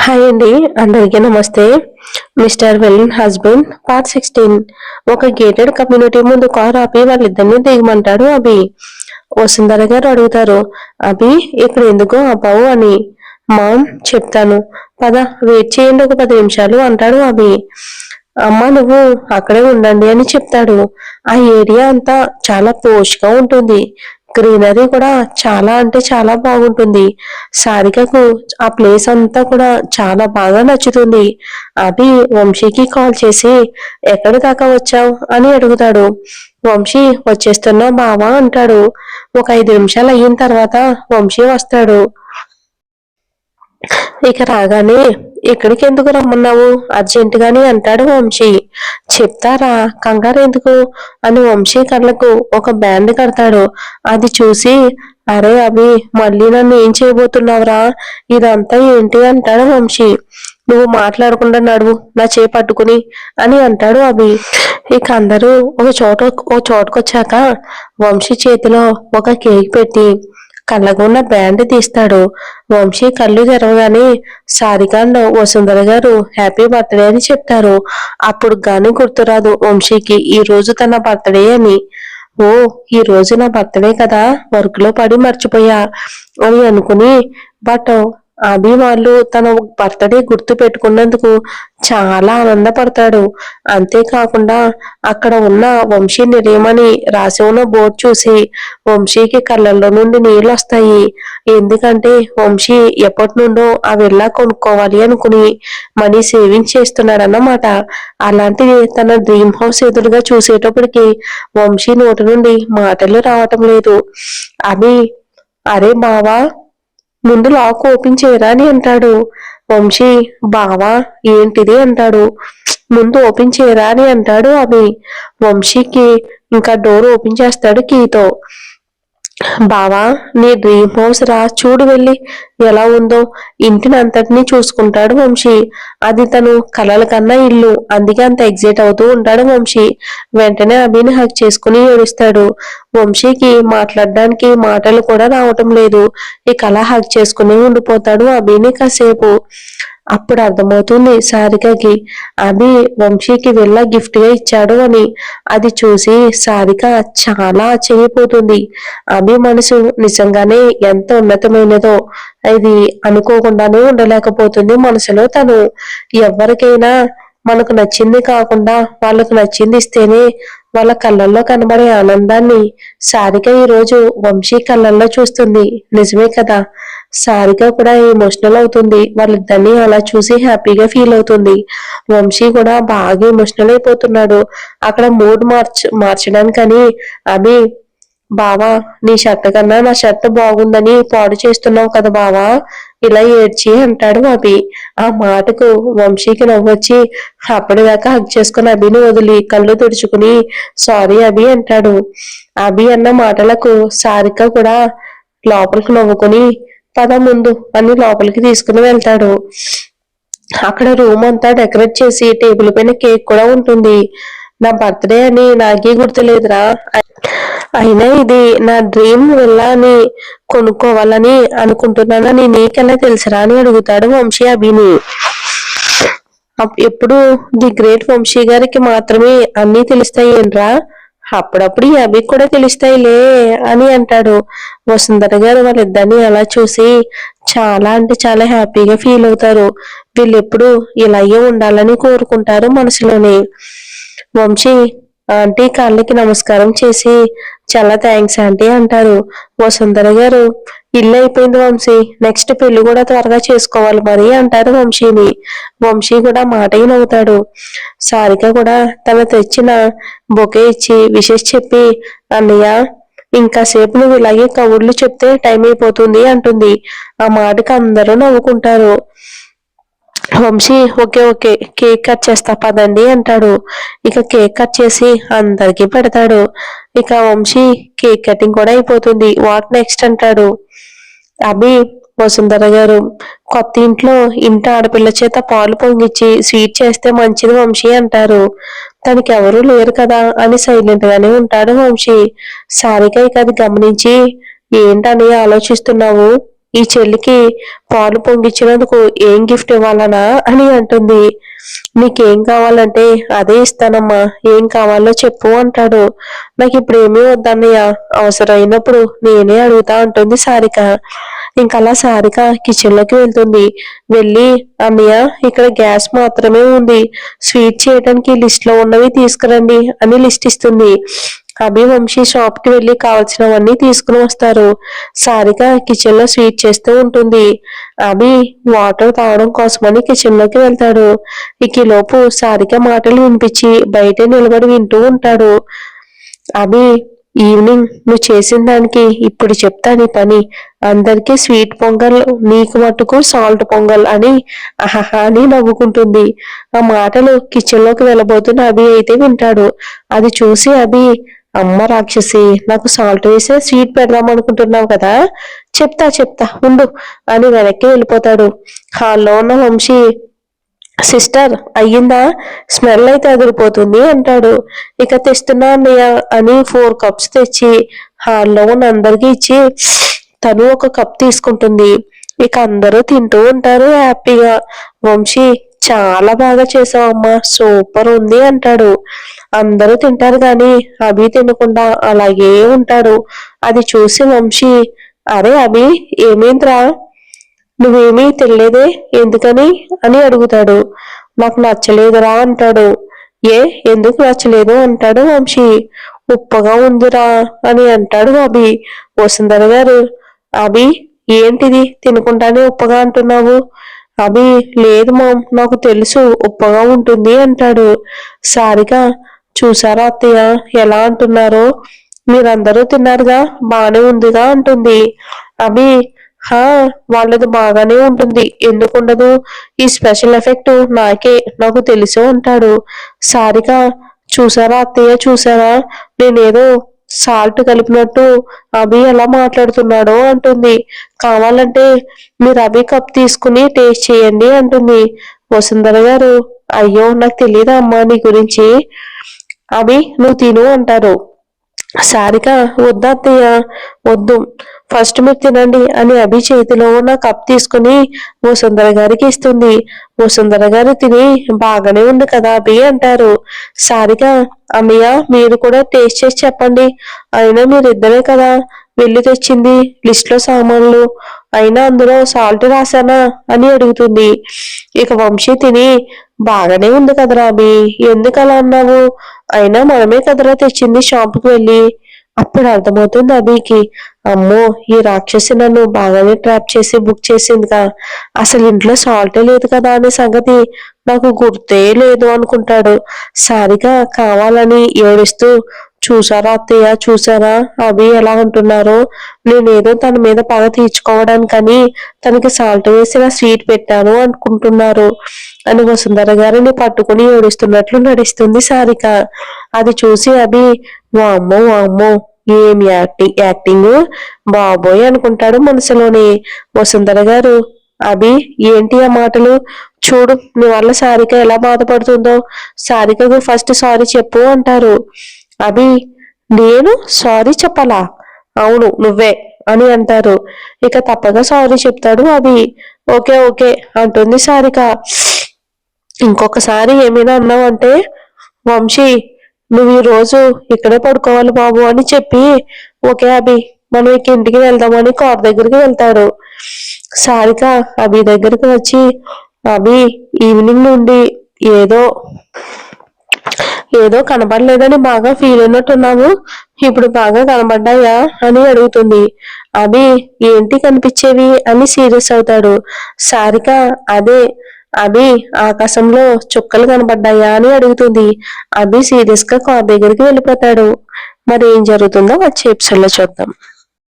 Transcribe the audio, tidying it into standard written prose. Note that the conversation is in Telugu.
హాయ్ అండి, అందరికీ నమస్తే. మిస్టర్ వెల్లిన్ హస్బెండ్ పార్ట్ 16. ఒక గేటెడ్ కమ్యూనిటీ ముందు కారు ఆపి వాళ్ళిద్దరిని దిగమంటాడు అభి. వసుంధర గారు అడుగుతారు, అభి ఇక్కడ ఎందుకు ఆపావు అని. మామ్ చెప్తాను, పద వెయిట్ చేయండి ఒక 10 నిమిషాలు అంటాడు అభి. అమ్మ నువ్వు అక్కడే ఉండండి అని చెప్తాడు. ఆ ఏరియా అంతా చాలా పోష్ గా ఉంటుంది. గ్రీనరీ కూడా చాలా అంటే చాలా బాగుంటుంది. సారికకు ఆ ప్లేస్ అంతా కూడా చాలా బాగా నచ్చుతుంది. అభి వంశీకి కాల్ చేసి ఎక్కడి దాకా వచ్చావు అని అడుగుతాడు. వంశీ వచ్చేస్తున్నా బావా అంటాడు. ఒక 5 నిమిషాలు అయిన తర్వాత వంశీ వస్తాడు. ఇక రాగానే ఇక్కడికి ఎందుకు రమ్మన్నావు అర్జెంటుగాని అంటాడు వంశీ. చెప్తారా, కంగారు ఎందుకు అని వంశీ కళ్ళకు ఒక బ్యాండ్ కడతాడు. అది చూసి, అరే అభి మళ్ళీ నన్ను ఏం చేయబోతున్నావురా, ఇదంతా ఏంటి అంటాడు వంశీ. నువ్వు మాట్లాడకుండా నడువు నా చేయి పట్టుకుని అని అంటాడు అభి. ఇక అందరూ ఒక చోటకొచ్చాక వంశీ చేతిలో ఒక కేక్ పెట్టి కళ్ళగున్న బ్యాండ్ తీస్తాడు. వంశీ కళ్ళు తెరవగానే సారిక వసుంధర గారు హ్యాపీ బర్త్డే అని చెప్తారు. అప్పుడు గాని గుర్తురాదు వంశీకి ఈ రోజు తన బర్త్డే అని. ఓ, ఈ రోజు నా బర్త్డే కదా, వర్క్ లో పడి మర్చిపోయా అని అనుకుని బట్ అభి వాళ్ళు తన బర్త్డే గుర్తు పెట్టుకున్నందుకు చాలా ఆనందపడతాడు. అంతేకాకుండా అక్కడ ఉన్న వంశీ నిలయమని రాసి ఉన్న బోర్డు చూసి వంశీకి కళ్ళల్లో నుండి నీళ్ళు వస్తాయి. ఎందుకంటే వంశీ ఎప్పటి నుండో ఆ విల్లా కొనుక్కోవాలి అనుకుని మనీ సేవింగ్ చేస్తున్నాడన్నమాట. అలాంటిది తన డ్రీమ్ హౌస్ ఎదురుగా చూసేటప్పటికి వంశీ నోటి నుండి మాటలు రావటం లేదు. అభి, అరే బావా ముందు లాక్ ఓపెన్ చేయరా అని అంటాడు. వంశీ, బావా ఏంటిది అంటాడు. ముందు ఓపెన్ చేయరా అని అంటాడు అభి. వంశీకి ఇంకా డోర్ ఓపెన్ చేస్తాడు కీతో. బావా నీ డ్రీమ్ హౌస్ రా, చూడు వెళ్ళి ఎలా ఉందో. ఇంటిని అంతటినీ చూసుకుంటాడు వంశీ. అది తను కలల కన్నా ఇల్లు, అందుకే అంత ఎగ్జైట్ అవుతూ ఉంటాడు వంశీ. వెంటనే అభిని హక్ చేసుకుని ఏడుస్తాడు. వంశీకి మాట్లాడడానికి మాటలు కూడా రావటం లేదు. ఇక అలా హక్ చేసుకుని ఉండిపోతాడు అభిని కాసేపు. అప్పుడు అర్థమవుతుంది సారికకి అభి వంశీకి వెళ్ళ గిఫ్ట్ గా ఇచ్చాడు అని. అది చూసి సారిక చాలా ఆశ్చర్యపోతుంది. అభి మనసు నిజంగానే ఎంత ఉన్నతమైనదో అది అనుకోకుండానే ఉండలేకపోతుంది మనసులో తను. ఎవరికైనా మనకు నచ్చింది కాకుండా వాళ్ళకు నచ్చింది ఇస్తేనే వాళ్ళ కళ్ళల్లో కనబడే ఆనందాన్ని సారిక ఈరోజు వంశీ కళ్ళల్లో చూస్తుంది. నిజమే కదా, సారిక కూడా ఎమోషనల్ అవుతుంది. వాళ్ళిద్దరిని అలా చూసి హ్యాపీగా ఫీల్ అవుతుంది. వంశీ కూడా బాగా ఎమోషనల్ అయిపోతున్నాడు. అక్కడ మూడ్ మార్చడానికని అభి, బావా నీ షర్ట్ కన్నా నా షర్ట్ బాగుందని పాడు చేస్తున్నావు కదా బావా, ఇలా ఏడ్చి అంటాడు అభి. ఆ మాటకు వంశీకి నవ్వొచ్చి అప్పటిదాకా హక్ చేసుకుని అభిని వదిలి కళ్ళు తుడుచుకుని సారీ అభి అంటాడు. అభి అన్న మాటలకు సారిక కూడా లోపలికి నవ్వుకుని పద ముందు అని లోపలికి తీసుకుని వెళ్తాడు. అక్కడ రూమ్ అంతా డెకరేట్ చేసి టేబుల్ పైన కేక్ కూడా ఉంటుంది. నా బర్త్డే అని నాకే గుర్తులేదురా, అయినా ఇది నా డ్రీమ్ విల్లా అని కొనుక్కోవాలని అనుకుంటున్నానని నీకెలా తెలుసురా అని అడుగుతాడు వంశీ అభిని. ఎప్పుడు ది గ్రేట్ వంశీ గారికి మాత్రమే అన్నీ తెలుస్తాయి ఏంట్రా, అప్పుడప్పుడు ఈ అభికి కూడా తెలుస్తాయిలే అని అంటాడు. వసుంధర గారు వాళ్ళిద్దరిని అలా చూసి చాలా అంటే చాలా హ్యాపీగా ఫీల్ అవుతారు. వీళ్ళెప్పుడు ఇలాగే ఉండాలని కోరుకుంటారు మనసులోనే. వంశీ ఆంటీ కాళ్ళకి నమస్కారం చేసి చాలా థ్యాంక్స్ ఆంటీ అంటారు. వసుంధర గారు, ఇల్లు అయిపోయింది వంశీ, నెక్స్ట్ పెళ్లి కూడా త్వరగా చేసుకోవాలి మరి అంటారు వంశీని. వంశీ కూడా మాటయి నవ్వుతాడు. సారిక కూడా తన తెచ్చిన బొకే ఇచ్చి విషెస్ చెప్పి, అన్నయ్య ఇంకాసేపు నువ్వు ఇలాగే కబుర్లు చెప్తే టైం అయిపోతుంది అంటుంది. ఆ మాటకి అందరూ నవ్వుకుంటారు. Vamshi okay okay cake cut చేస్తా పదండి అంటాడు. ఇక కేక్ కట్ చేసి అందరికి పెడతాడు. ఇక వంశీ కేక్ కటింగ్ కూడా అయిపోతుంది. వాట్ నెక్స్ట్ అంటాడు. అభి, వసుంధర గారు కొత్త ఇంట్లో ఇంటి ఆడపిల్ల చేత పాలు పొంగిచ్చి స్వీట్ చేస్తే మంచిది వంశీ అంటారు. తనకి ఎవరూ లేరు కదా అని సైలెంట్ గానే ఉంటాడు వంశీ. సారిక ఇక అది గమనించి, ఏంటని ఆలోచిస్తున్నావు, ఈ చెల్లికి పాలు పొంగిచ్చినందుకు ఏం గిఫ్ట్ ఇవ్వాలనా అని అంటుంది. నీకేం కావాలంటే అదే ఇస్తానమ్మా, ఏం కావాలో చెప్పు అంటాడు. నాకు ఇప్పుడు ఏమీ వద్దన్నయ్య, అవసరమైనప్పుడు నేనే అడుగుతా అంటుంది సారిక. ఇంకలా సారిక కిచెన్ లోకి వెళ్తుంది. వెళ్ళి అన్నయ్య ఇక్కడ గ్యాస్ మాత్రమే ఉంది, స్వీట్ చేయడానికి లిస్ట్ లో ఉన్నవి తీసుకురండి అని లిస్ట్ ఇస్తుంది. అభి వంశీ షాప్ కి వెళ్లి కావలసినవన్నీ తీసుకుని వస్తారు. సారిక కిచెన్ లో స్వీట్ చేస్తూ ఉంటుంది. అభి వాటర్ తాగడం కోసమని కిచెన్ లోకి వెళ్తాడు. ఇక లోపు సారిక మాటలు వినిపించి బయట నిలబడి వింటూ ఉంటాడు. అభి ఈవినింగ్ నువ్వు చేసిన దానికి ఇప్పుడు చెప్తా నీ పని, అందరికీ స్వీట్ పొంగల్, నీకు మట్టుకు సాల్ట్ పొంగల్ అని అహహా అని నవ్వుకుంటుంది. ఆ మాటలు కిచెన్ లోకి వెళ్ళబోతున్న అభి అయితే వింటాడు. అది చూసి అభి, అమ్మ రాక్షసి, నాకు సాల్ట్ వేసే స్వీట్ పెడదాం అనుకుంటున్నావు కదా, చెప్తా చెప్తా ఉండు అని వెనక్కి వెళ్ళిపోతాడు. హాల్లో ఉన్న వంశీ, సిస్టర్ అయ్యిందా, స్మెల్ అయితే అదిరిపోతుంది అంటాడు. ఇక తెస్తున్నా అన్నయ్య అని 4 కప్స్ తెచ్చి హాల్లో ఉన్న అందరికి ఇచ్చి తను ఒక కప్ తీసుకుంటుంది. ఇక అందరూ తింటూ ఉంటారు హ్యాపీగా. వంశీ, చాలా బాగా చేసావమ్మా, సూపర్ ఉంది అంటాడు. అందరూ తింటారు గాని అభి తినకుండా అలాగే ఉంటాడు. అది చూసి వంశీ, అరే అభి ఏమేంద్రా, నువ్వేమీ తినలేదే, ఎందుకని అని అడుగుతాడు. నాకు నచ్చలేదురా అంటాడు. ఏ, ఎందుకు నచ్చలేదు అంటాడు వంశీ. ఉప్పగా ఉందిరా అని అంటాడు అభి. వసుంధర గారు, అభి ఏంటిది తినకుండానే ఉప్పగా అంటున్నావు? అభి, లేదు మామ్, నాకు తెలుసు ఉప్పగా ఉంటుంది అంటాడు. సారిక, చూసారా అత్తయ్య ఎలా అంటున్నారో, మీరందరూ తిన్నారుగా, బానే ఉందిగా అంటుంది. అభి, హా, వాళ్ళది బాగానే ఉంటుంది, ఎందుకుండదు, ఈ స్పెషల్ ఎఫెక్ట్ నాకు తెలుసు అంటాడు. సారిక, చూసారా అత్తయ్య, చూసారా నేనేదో సాల్ట్ కలిపినట్టు అభి ఎలా మాట్లాడుతున్నాడో అంటుంది. కావాలంటే మీరు అభి కప్ తీసుకుని టేస్ట్ చేయండి అంటుంది. వసుంధర గారు, అయ్యో నాకు తెలియదా అమ్మా నీ గురించి, అభి నువ్వు తిను అంటారు. సారిక, వద్దా అత్తయ్య, వద్దు, ఫస్ట్ మీరు తినండి అని అభి చేతిలో ఉన్న కప్ తీసుకుని వసుంధర గారికి ఇస్తుంది. వసుంధర గారు తిని బాగానే ఉంది కదా అభి అంటారు. సారిక, అమ్మయ్య మీరు కూడా టేస్ట్ చేసి చెప్పండి, అయినా మీరిద్దరే కదా వెళ్ళి తెచ్చింది లిస్ట్ లో సామాన్లు, అయినా అందులో సాల్ట్ రాశానా అని అడుగుతుంది. ఇక వంశీ తిని, బాగానే ఉంది కదరా అభి, ఎందుకు అలా అన్నావు, అయినా మనమే కదరా తెచ్చింది షాపుకి వెళ్ళి. అప్పుడు అర్థమవుతుంది అభికి, అమ్మో ఈ రాక్షసి నన్ను బాగానే ట్రాప్ చేసి బుక్ చేసిందిగా, అసలు ఇంట్లో సాల్టే లేదు కదా అనే సంగతి నాకు గుర్తే లేదు అనుకుంటాడు. సారిగా కావాలని ఏడుస్తూ, చూసారా అత్తయ్య, చూసారా అభి ఎలా అంటున్నారో, నేనేదో తన మీద పగ తీర్చుకోవడానికని తనకి సాల్ట్ వేసిన స్వీట్ పెట్టాను అనుకుంటున్నారు అని వసుంధర గారిని పట్టుకుని ఏడుస్తున్నట్లు నడుస్తుంది సారిక. అది చూసి అభి, వామ్మో వామ్మో ఏం యాక్టింగ్ బాబోయ్ అనుకుంటాడు మనసులోని. వసుంధర గారు, అభి ఏంటి ఆ మాటలు, చూడు నీ వల్ల సారిక ఎలా బాధపడుతుందో, సారికకు ఫస్ట్ సారీ చెప్పు అంటారు. అభి, నేను సారీ చెప్పాలా, అవును నువ్వే అని అంటారు. ఇక తప్పగా సారీ చెప్తాడు అభి. ఓకే ఓకే అంటుంది సారిక. ఇంకొకసారి ఏమైనా అన్నావంటే వంశీ, నువ్వు ఈ రోజు ఇక్కడే పడుకోవాలి బాబు అని చెప్పి, ఓకే అభి మనం ఇక ఇంటికి వెళ్దామని కార్ దగ్గరికి వెళ్తాడు. సారిక అభి దగ్గరికి వచ్చి, అభి ఈవినింగ్ నుండి ఏదో ఏదో కనబడలేదని బాగా ఫీల్ అయినట్టున్నావు, ఇప్పుడు బాగా కనబడ్డాయా అని అడుగుతుంది. అభి, ఏంటి కనిపించేవి అని సీరియస్ అవుతాడు. సారిక, అదే అభి ఆకాశంలో చుక్కలు కనబడ్డాయా అని అడుగుతుంది. అభి సీరియస్ గా కార్ దగ్గరికి వెళ్ళిపోతాడు. మరి ఏం జరుగుతుందో వచ్చే ఎపిసోడ్ లో చూద్దాం.